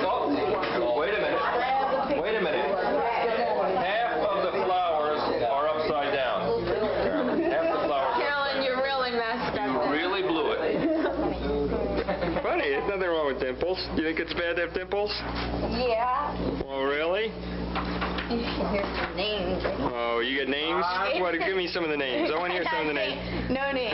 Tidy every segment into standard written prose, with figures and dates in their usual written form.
Oh, wait a minute. Wait a minute. Half of the flowers are upside down. Half the flowers. Carolyn, you really messed up. You really blew it. Funny, there's nothing wrong with dimples. You think it's bad to have dimples? Yeah. Oh, really? You should hear some names. Oh, you get names? What? Give me some of the names. I want to hear some of the names. No names.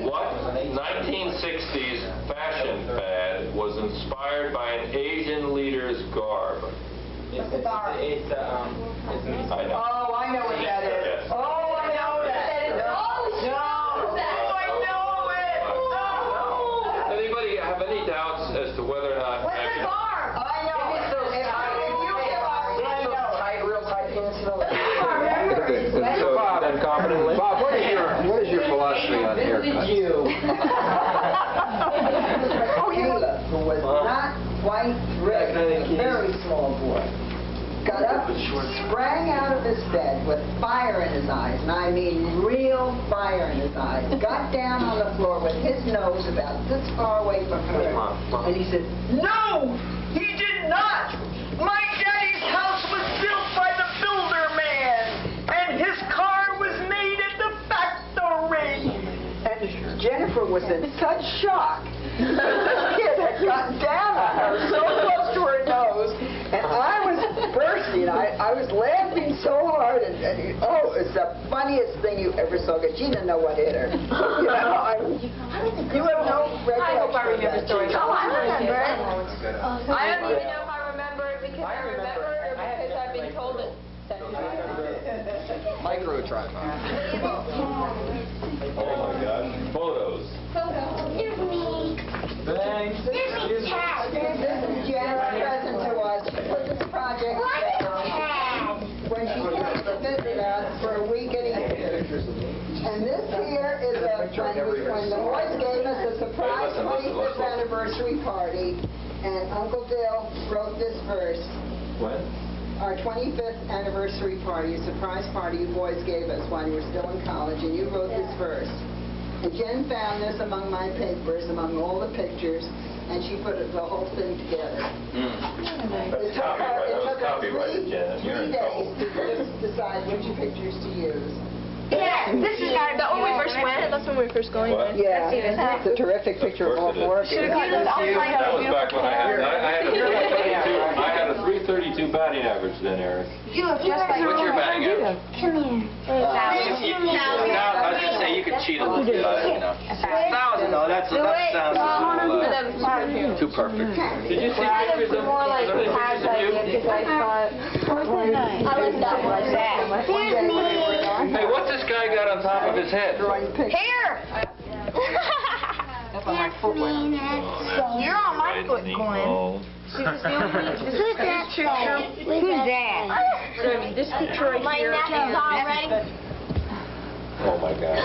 What 1960s fashion fad was inspired by an Asian leader's garb? What's the garb? I know. Oh, I know what that is. Yes. Oh, I know that. Oh, no. I know it. Oh. Anybody have any doubts as to whether or not? What's the garb? I know. Bob, confidently. Bob, what is your philosophy on haircuts? Caleb, who was not quite ready, a very small boy, got up, sprang out of his bed with fire in his eyes, and I mean real fire in his eyes, got down on the floor with his nose about this far away from her, and he said, "No, he did not! My daddy's house was built by the builder man, and his car was made at the factory." And Jennifer was in such shock. This kid had gotten down on her so close to her nose, and I was bursting. I was laughing so hard, and it's the funniest thing you ever saw, because she didn't know what hit her. You have no recollection. I hope I remember the story. Oh, I remember it. I don't even know if I remember it because I remember it or because I've been told it. Micro tripod. Oh my gosh. Photos. Here's me. Thanks. This is Jen's present to us. She put this project together when she came to visit us for a week and a half. And this here is when the boys gave us a surprise 25th anniversary party, and Uncle Bill wrote this verse. What? Our 25th anniversary party, a surprise party you boys gave us while you were still in college, and you wrote this verse. And Jen found this among my papers, among all the pictures, and she put the whole thing together. That's copyright. That was copyrighted, Jen. You're in trouble. 3 days to decide which pictures to use. Yeah, this is that when we first went. That's when we were first going. What? Yeah, it's a terrific picture of all four of you. Should have used outside. That was back when I had a 332 batting average then, Eric. You look just like. What's your batting average? Come here. Now, I was going to say you could cheat a little bit. You know. 1,000, though. That sounds too perfect. Did you see pictures of more like pictures past of you? idea because I thought. I like that one. Here's me. Hey, what's this guy got on top of his head? Here. That's on my foot. You're on my foot, Glenn. Who's that picture? Who's that? This picture right here. My nephew's already. Oh my gosh.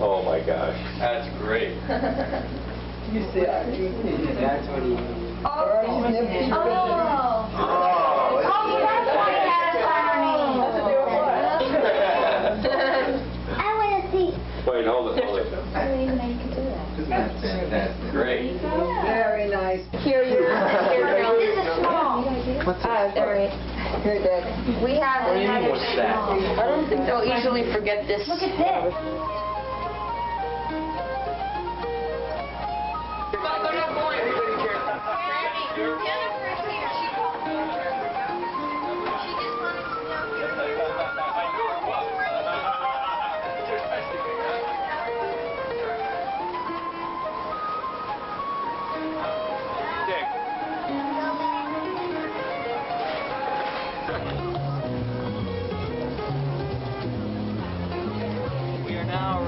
Oh my gosh. That's great. You see that? That's what he... Oh, Nifty. Oh, that's why it had us underneath. I want to see. Wait, hold it, hold it. That's great. Very nice. Here, this is small. What's that? Here, Dick. We have. What do you mean, what's that? I don't think they'll easily forget this. Look at this. We are now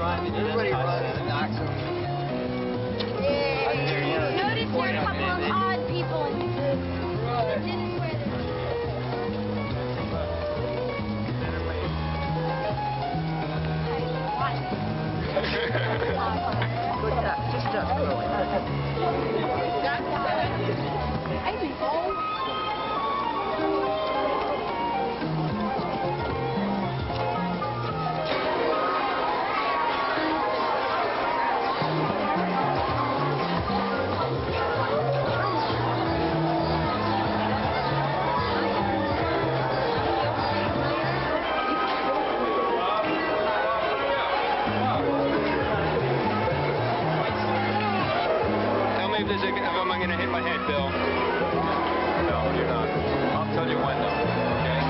chances of them I'm going to hit my head, Bill? No, you're not. I'll tell you when, though. Okay?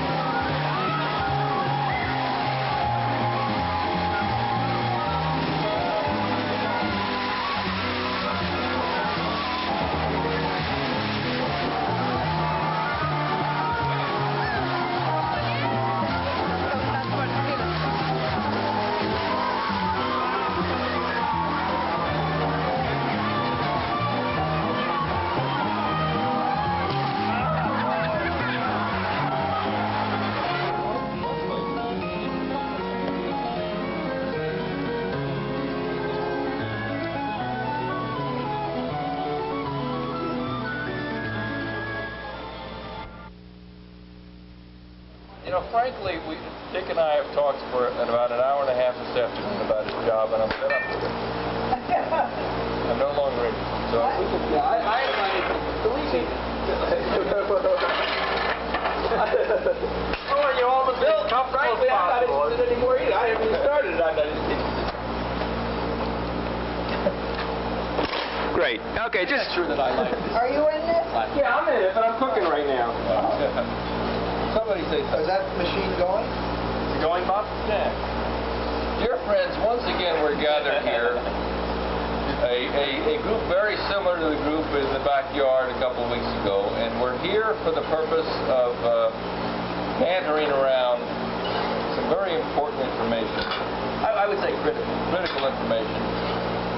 You know, frankly, Dick and I have talked for about an hour and a half this afternoon about his job, and I'm fed up with it. I'm no longer interested. So we can. Yeah, I am not interested. Believe me. Oh, you all the bills. Frankly, I'm not interested anymore either. I haven't even started. I'm not interested. Great. Okay, just... Sure that I like this. Are you in this? Yeah, I'm in it, but I'm cooking right now. Somebody say something. Is that machine going? Is it going, Bob? Yeah. Dear friends, once again we're gathered here. A group very similar to the group in the backyard a couple of weeks ago, and we're here for the purpose of bantering around some very important information. I would say critical information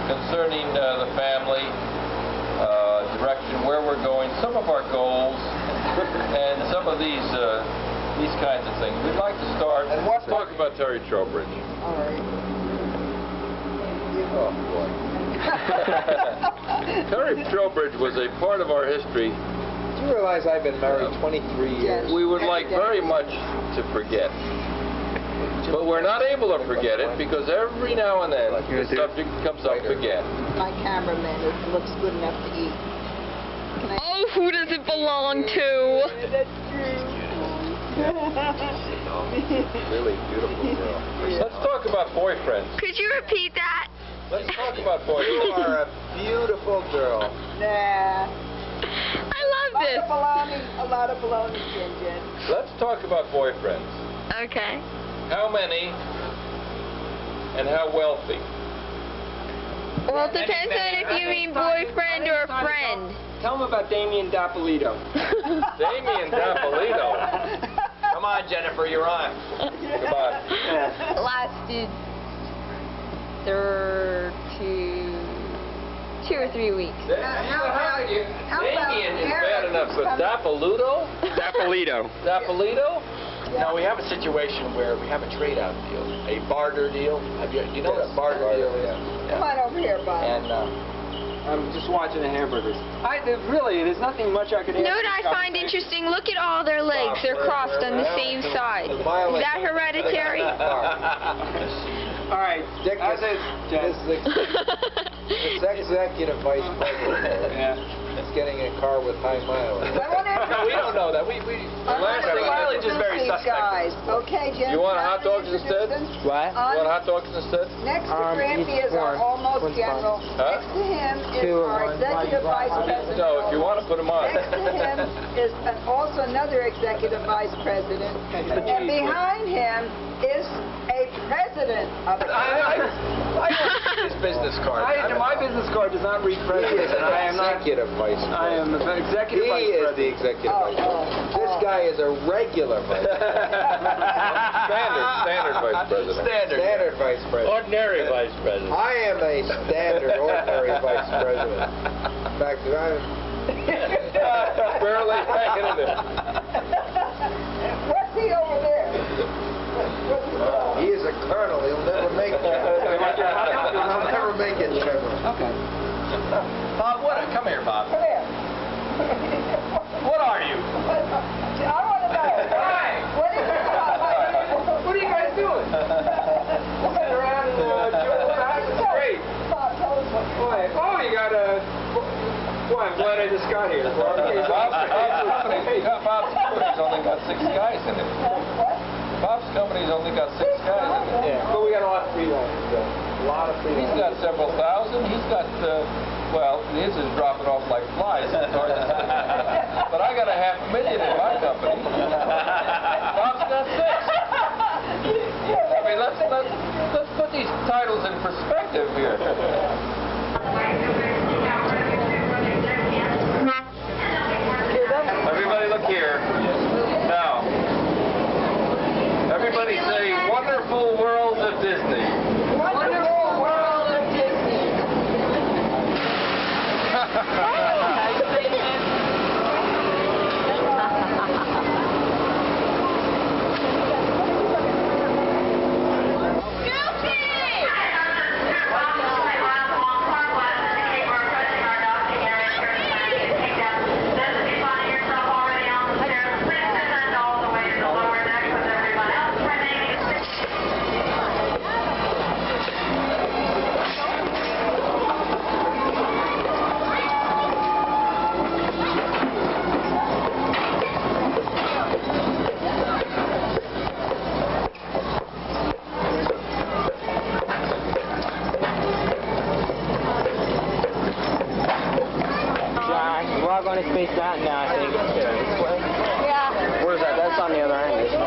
concerning the family, direction, where we're going, some of our goals, and some of these kinds of things. We'd like to start. And what's talk about Terry Trowbridge. All right. Oh boy. Terry Trowbridge was a part of our history Do you realize I've been married 23 years? we would like very much to forget. But we're not able to forget it because every now and then the subject comes up again. My cameraman looks good enough to eat. Oh, who does it belong to? That's true. Really beautiful girl. Let's talk about boyfriends. Could you repeat that? Let's talk about You boyfriends. are a beautiful girl. Nah. I love this. A lot of baloney, Jen. Let's talk about boyfriends. Okay. How many and how wealthy? Well, it depends on if you mean boyfriend or friend. Tell them about Damien Dapolito. Damien Dapolito. Come on, Jennifer, you're on. Come on. Lasted 2 or 3 weeks. Damien is bad enough, but Dapolito? Dapolito. Dapolito? Now, we have a situation where we have a trade-out deal, a barter deal. You know what a barter deal is? Come on over here, Bob. And I'm just watching the hamburgers. There's nothing much I could You know what I find interesting? Look at all their legs. They're crossed on the same side. Is that hereditary? All right, Dick, this executive vice president is getting a car with high mileage. no, we don't know that. The mileage is very suspect. Guys. Okay, Jen. You want hot dogs instead? What? You want hot dogs instead? Next to Grampy is our almost general. Huh? Next to him is our executive vice president. No, if you want to put them on. Next to him is also another executive vice president. And behind him is a president of the I his business card. My business card does not read He is president, and I am an not. executive vice president. I am the executive vice He is president. the executive vice president. This guy is a regular vice president. Standard vice president. Standard vice president. Ordinary vice president. I am a standard ordinary vice president. In fact, I'm... Barely hanging in there. What's he over there? He is a colonel. He'll never make it. He'll never make it, Trevor. Okay. Bob, come here, Bob. Come here. What are you? I want to know. Hi. What is it about? What are you guys doing? Sitting around and great. Bob, tell us what you're Boy, oh, you got a... Boy, I'm glad I just got here. Bob's company's only got 6 guys in it. What? Bob's company's only got 6 guys in it. Yeah, but we got a lot of freelance. A lot of freelance. He's got several thousand. He's got Well, the is dropping off like flies. It's hard to say. But I got $500,000 in my company. Bob's got 6. I mean, let's put these titles in perspective here. Everybody look here. Now, everybody say, wonderful world of Disney. Wonderful world of Disney. We're all going to Space Mountain now, I think. Yeah. Where's that? That's on the other end. Takes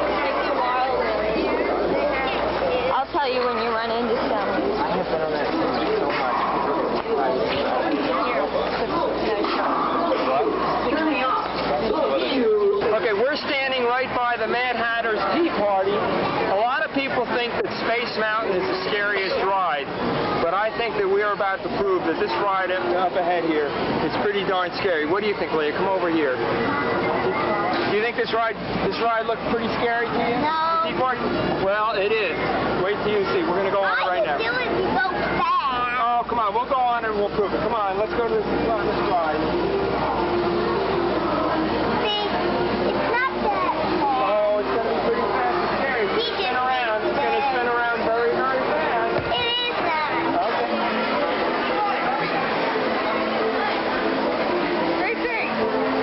a while. I'll tell you when you run into someone. I have been on that so much. Okay, we're standing right by the Mad Hatter's Tea Party. A lot of people think that Space Mountain is the scariest ride, but I think that we are about to prove that this ride up ahead here is pretty darn scary. What do you think, Leah? Come over here. Do you think this ride looks pretty scary to you? No. The Tea Party? Well, it is. Wait till you see. We're going to go on it right now. All you do is you go fast. Oh, come on. We'll go on and we'll prove it. Come on. Let's go to this ride. See, it's not that fast. Oh, it's going to be pretty fast and scary. It's going to spin around. It's going to spin around very, very fast. It is not. Okay. Great thing. Okay.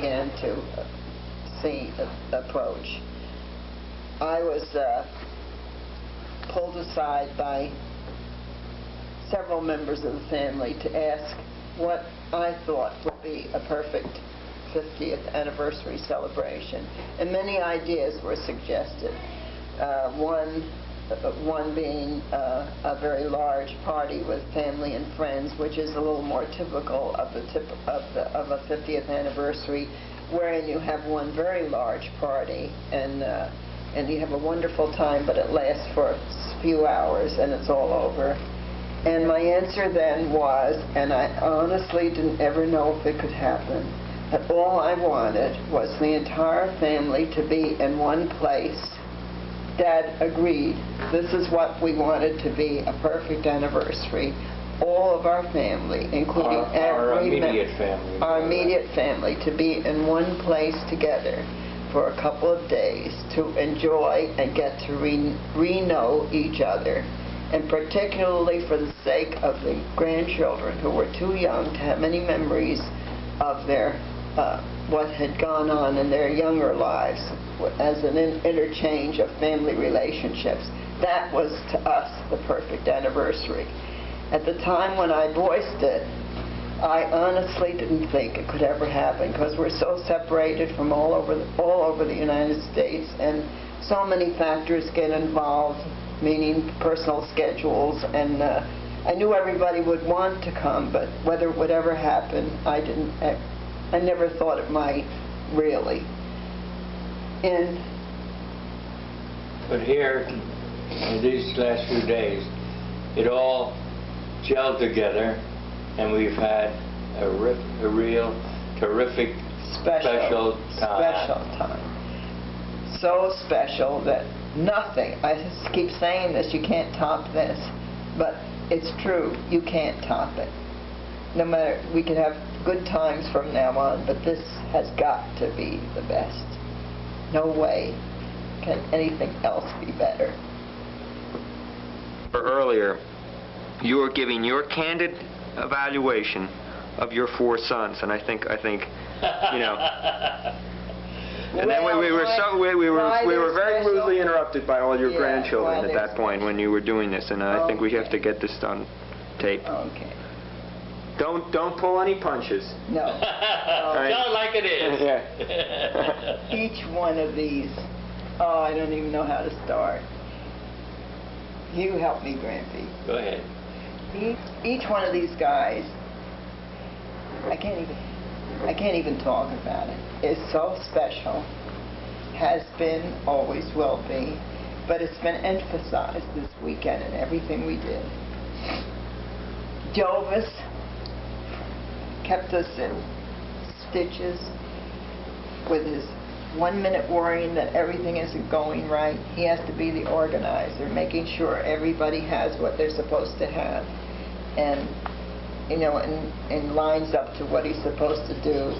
began to approach. I was pulled aside by several members of the family to ask what I thought would be a perfect 50th anniversary celebration, and many ideas were suggested. One being a very large party with family and friends, which is a little more typical of a 50th anniversary, wherein you have one very large party and you have a wonderful time, but it lasts for a few hours and it's all over. And my answer then was, and I honestly didn't ever know if it could happen, that all I wanted was the entire family to be in one place. Dad agreed. This is what we wanted to be, a perfect anniversary. All of our family, including our immediate family. Our immediate family, to be in one place together for a couple of days to enjoy and get to re-know each other. And particularly for the sake of the grandchildren who were too young to have many memories of their what had gone on in their younger lives as an interchange of family relationships. That was to us the perfect anniversary. At the time when I voiced it, I honestly didn't think it could ever happen because we're so separated from all over the United States, and so many factors get involved, meaning personal schedules, and I knew everybody would want to come, but whether it would ever happen, I never thought it might, really. But here, in these last few days, it all gelled together, and we've had a real terrific special time. So special that nothing, I just keep saying this, you can't top this, but it's true, you can't top it. No matter, we can have good times from now on, but this has got to be the best. No way can anything else be better. Earlier, you were giving your candid evaluation of your 4 sons, and I think, you know. And then we were very rudely interrupted by all your grandchildren at that point when you were doing this, and I think we have to get this on tape. Okay. Don't pull any punches. No. Tell it like it is. Yeah. Each one of these, oh, I don't even know how to start. You help me, Grampy. Go ahead. Each one of these guys, I can't even talk about it. It's so special. Has been, always will be, but it's been emphasized this weekend in everything we did. Jovis kept us in stitches with his 1 minute worrying that everything isn't going right. He has to be the organizer, making sure everybody has what they're supposed to have, and you know, and lines up to what he's supposed to do,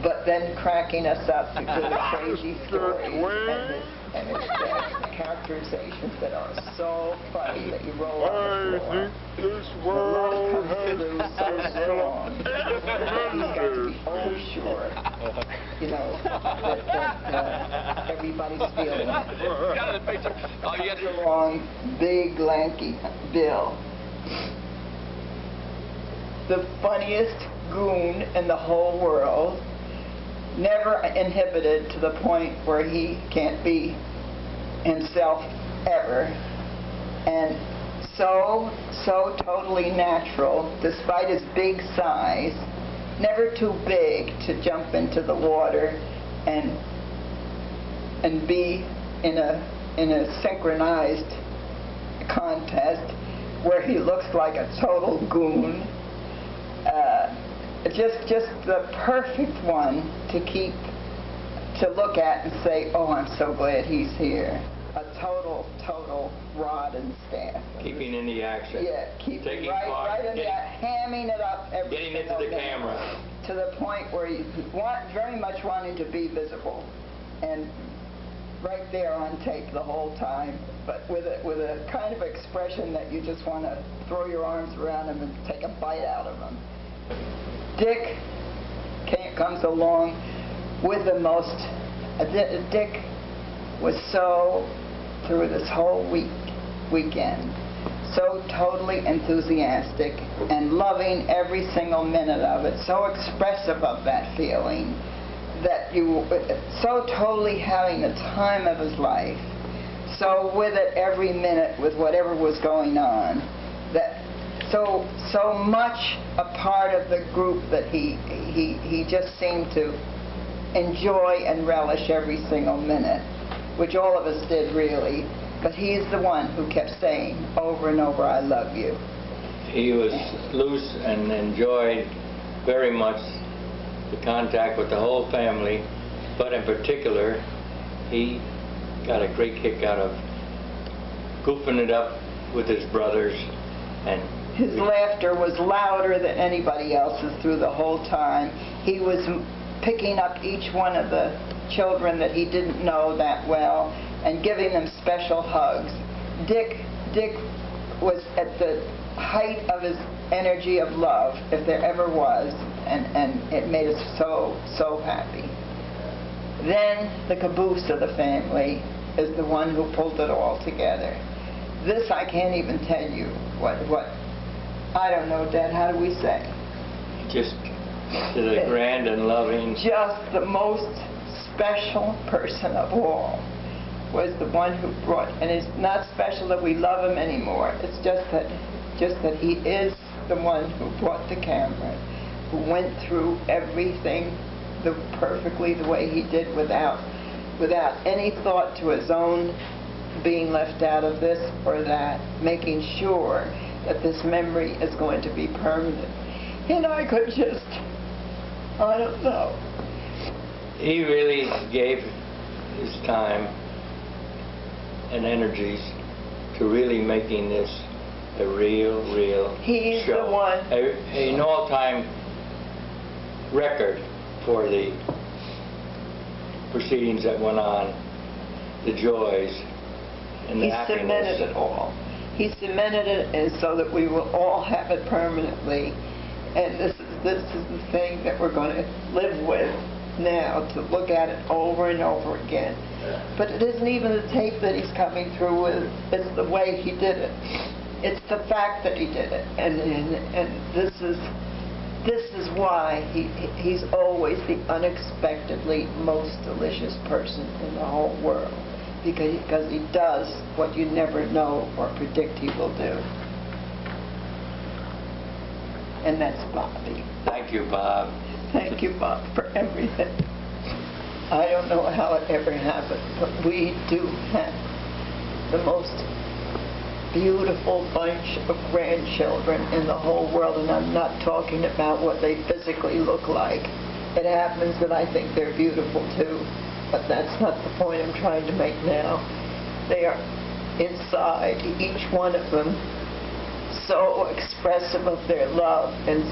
but then cracking us up with the crazy stories and it's the characterizations that are so funny that you roll on the floor. This The love comes through so strong. He's got to be so sure, you know, that everybody's feeling it. A long, big, lanky Bill. The funniest goon in the whole world, never inhibited to the point where he can't be himself ever, and so totally natural despite his big size, never too big to jump into the water and be in a synchronized contest where he looks like a total goon. Just the perfect one to look at and say, oh, I'm so glad he's here. A total rod and staff. Keeping in the action. Yeah, keeping part, right in there, hamming it up every getting into the camera. To the point where you very much wanting to be visible, and right there on tape the whole time, but with a kind of expression that you just want to throw your arms around him and take a bite out of him. Dick comes along with the most. Dick was so, through this whole weekend, so totally enthusiastic and loving every single minute of it, so expressive of that feeling, that so totally having the time of his life, so with it every minute with whatever was going on, that so much a part of the group that he just seemed to enjoy and relish every single minute, which all of us did really. But he's the one who kept saying over and over, "I love you." He was loose and enjoyed very much the contact with the whole family, but in particular, he got a great kick out of goofing it up with his brothers. And his laughter was louder than anybody else's through the whole time. He was picking up each one of the children that he didn't know that well and giving them special hugs. Dick was at the height of his energy of love, if there ever was, and it made us so happy. Then the caboose of the family is the one who pulled it all together. This I can't even tell you what I don't know, Dad, how do we say? Just the grand and loving. Just the most special person of all was the one who brought, and it's not special that we love him anymore. It's just that he is the one who brought the camera, who went through everything perfectly the way he did without any thought to his own being left out of this or that, making sure that this memory is going to be permanent. And I could just, I don't know. He really gave his time and energies to really making this a real He's show. The one. An all-time record for the proceedings that went on, the joys and the happiness. He cemented it all. He cemented it and so that we will all have it permanently. And this is the thing that we're going to live with now, to look at it over and over again. But it isn't even the tape that he's coming through with, it's the way he did it. It's the fact that he did it. And this is why he's always the unexpectedly most delicious person in the whole world. Because he does what you never know or predict he will do. And that's Bobby. Thank you, Bob. Thank you, Bob, for everything. I don't know how it ever happened, but we do have the most beautiful bunch of grandchildren in the whole world, and I'm not talking about what they physically look like. It happens that I think they're beautiful too, but that's not the point I'm trying to make now. They are inside, each one of them, so expressive of their love and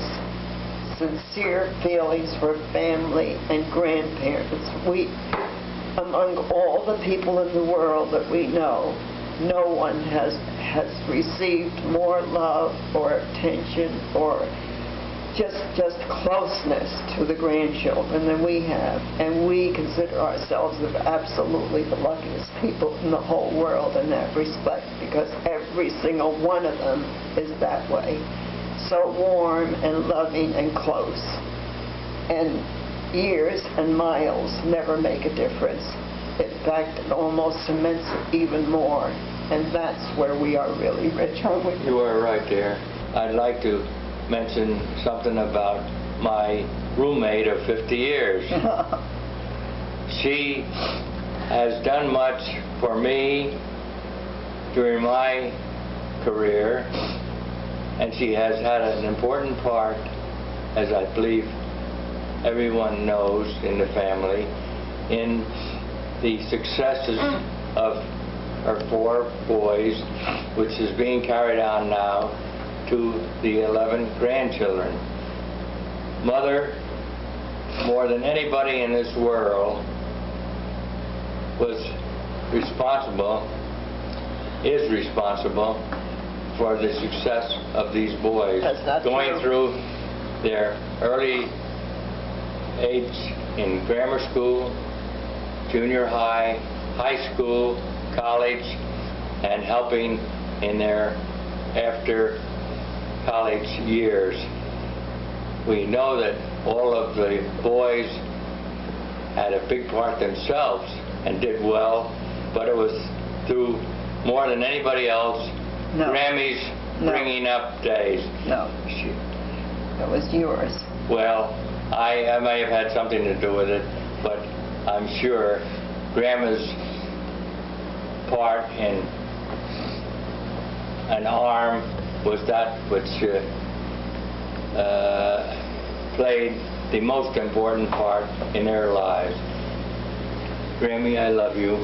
sincere feelings for family and grandparents. We, among all the people in the world that we know, no one has received more love or attention or just closeness to the grandchildren than we have. And we consider ourselves absolutely the luckiest people in the whole world in that respect, because every single one of them is that way. So warm and loving and close. And years and miles never make a difference. In fact, it almost cements it even more. And that's where we are really rich, aren't we? You are right there. I'd like to mention something about my roommate of 50 years. She has done much for me during my career, and she has had an important part, as I believe everyone knows in the family, in the successes of her 4 boys, which is being carried on now to the 11 grandchildren. Mother, more than anybody in this world, is responsible for the success of these boys. That's not going true. through their early age in grammar school, junior high, high school, college, and helping in their after college years. We know that all of the boys had a big part themselves and did well, but it was through more than anybody else, Grammy's bringing up days. No, it was yours. Well, I may have had something to do with it, but I'm sure Grandma's part in an arm was that which played the most important part in their lives. Grammy, I love you.